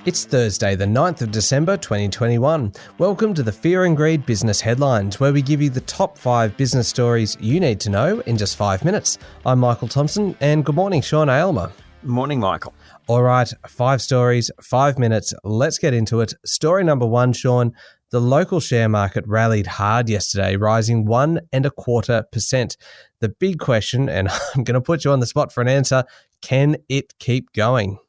It's Thursday, the 9th of December 2021. Welcome to the Fear and Greed Business Headlines, where we give you the top 5 business stories you need to know in just 5 minutes. I'm Michael Thompson, and good morning, Sean Aylmer. Morning, Michael. All right, 5 stories, 5 minutes. Let's get into it. Story number 1, Sean. The local share market rallied hard yesterday, rising 1.25%. The big question, and I'm going to put you on the spot for an answer, can it keep going?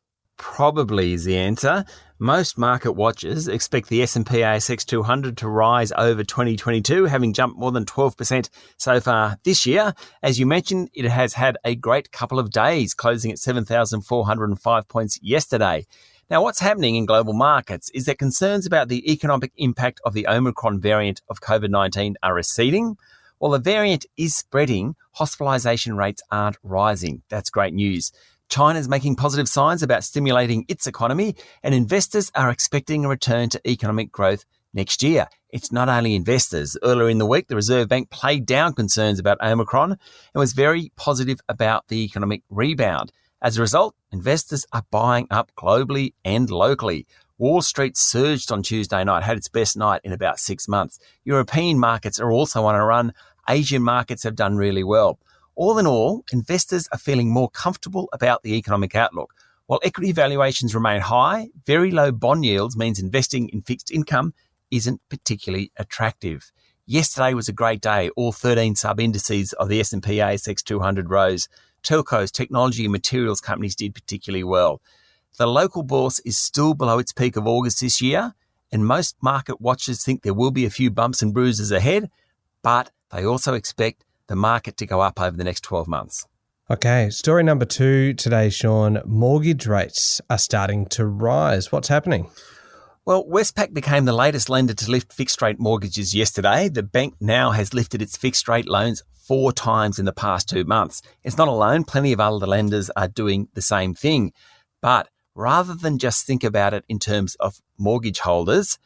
Probably is the answer. Most market watchers expect the S&P/ASX 200 to rise over 2022, having jumped more than 12% so far this year. As you mentioned, it has had a great couple of days, closing at 7,405 points yesterday. Now, what's happening in global markets is that concerns about the economic impact of the Omicron variant of COVID-19 are receding. While the variant is spreading, hospitalisation rates aren't rising. That's great news. China's making positive signs about stimulating its economy, and investors are expecting a return to economic growth next year. It's not only investors. Earlier in the week, the Reserve Bank played down concerns about Omicron and was very positive about the economic rebound. As a result, investors are buying up globally and locally. Wall Street surged on Tuesday night, had its best night in about 6 months. European markets are also on a run. Asian markets have done really well. All in all, investors are feeling more comfortable about the economic outlook. While equity valuations remain high, very low bond yields means investing in fixed income isn't particularly attractive. Yesterday was a great day. All 13 sub-indices of the S&P/ASX 200 rose. Telcos, technology and materials companies did particularly well. The local bourse is still below its peak of August this year, and most market watchers think there will be a few bumps and bruises ahead, but they also expect the market to go up over the next 12 months. Okay, story number 2 today, Sean. Mortgage rates are starting to rise. What's happening? Well, Westpac became the latest lender to lift fixed-rate mortgages yesterday. The bank now has lifted its fixed-rate loans 4 times in the past 2 months. It's not alone. Plenty of other lenders are doing the same thing. But rather than just think about it in terms of mortgage holders,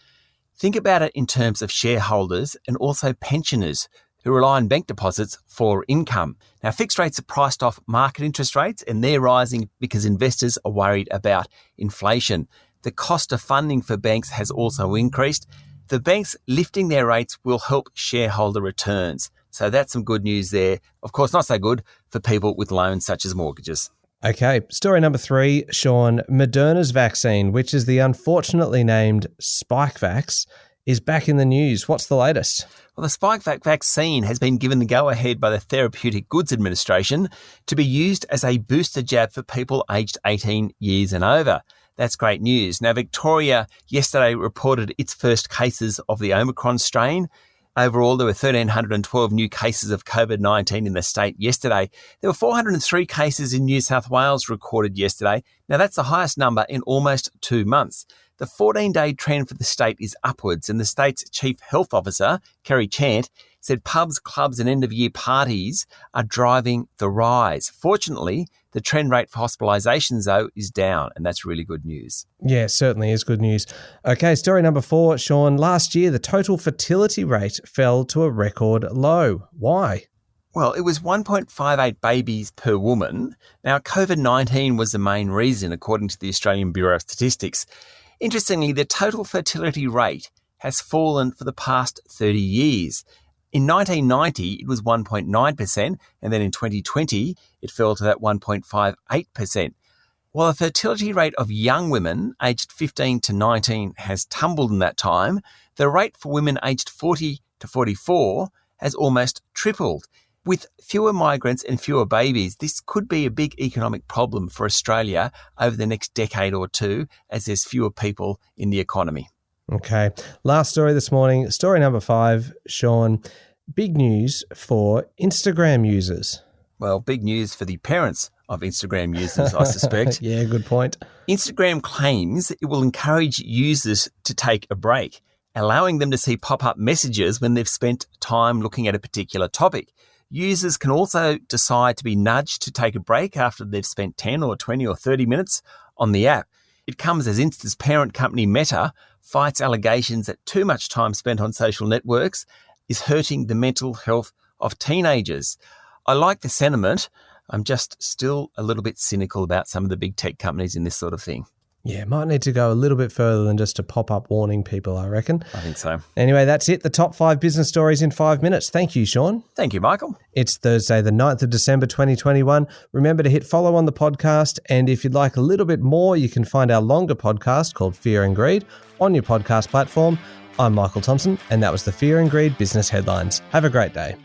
think about it in terms of shareholders and also pensioners who rely on bank deposits for income. Now, fixed rates are priced off market interest rates, and they're rising because investors are worried about inflation. The cost of funding for banks has also increased. The banks lifting their rates will help shareholder returns. So that's some good news there. Of course, not so good for people with loans such as mortgages. Okay, story number 3, Sean. Moderna's vaccine, which is the unfortunately named Spikevax, is back in the news. What's the latest? Well, the Spikevax vaccine has been given the go-ahead by the Therapeutic Goods Administration to be used as a booster jab for people aged 18 years and over. That's great news. Now, Victoria yesterday reported its first cases of the Omicron strain. Overall, there were 1,312 new cases of COVID-19 in the state yesterday. There were 403 cases in New South Wales recorded yesterday. Now, that's the highest number in almost 2 months. The 14-day trend for the state is upwards, and the state's Chief Health Officer, Kerry Chant, said pubs, clubs and end-of-year parties are driving the rise. Fortunately, the trend rate for hospitalisations, though, is down, and that's really good news. Yeah, certainly is good news. Okay, story number 4, Sean. Last year, the total fertility rate fell to a record low. Why? Well, it was 1.58 babies per woman. Now, COVID-19 was the main reason, according to the Australian Bureau of Statistics. Interestingly, the total fertility rate has fallen for the past 30 years. In 1990, it was 1.9%, and then in 2020, it fell to that 1.58%. While the fertility rate of young women aged 15 to 19 has tumbled in that time, the rate for women aged 40 to 44 has almost tripled. With fewer migrants and fewer babies, this could be a big economic problem for Australia over the next decade or two as there's fewer people in the economy. Okay, last story this morning, story number 5, Sean. Big news for Instagram users. Well, big news for the parents of Instagram users, I suspect. Yeah, good point. Instagram claims it will encourage users to take a break, allowing them to see pop-up messages when they've spent time looking at a particular topic. Users can also decide to be nudged to take a break after they've spent 10 or 20 or 30 minutes on the app. It comes as Insta's parent company Meta fights allegations that too much time spent on social networks is hurting the mental health of teenagers. I like the sentiment. I'm just still a little bit cynical about some of the big tech companies in this sort of thing. Yeah, might need to go a little bit further than just a pop-up warning people, I reckon. I think so. Anyway, that's it. The top 5 business stories in 5 minutes. Thank you, Sean. Thank you, Michael. It's Thursday, the 9th of December, 2021. Remember to hit follow on the podcast. And if you'd like a little bit more, you can find our longer podcast called Fear and Greed on your podcast platform. I'm Michael Thompson, and that was the Fear and Greed Business Headlines. Have a great day.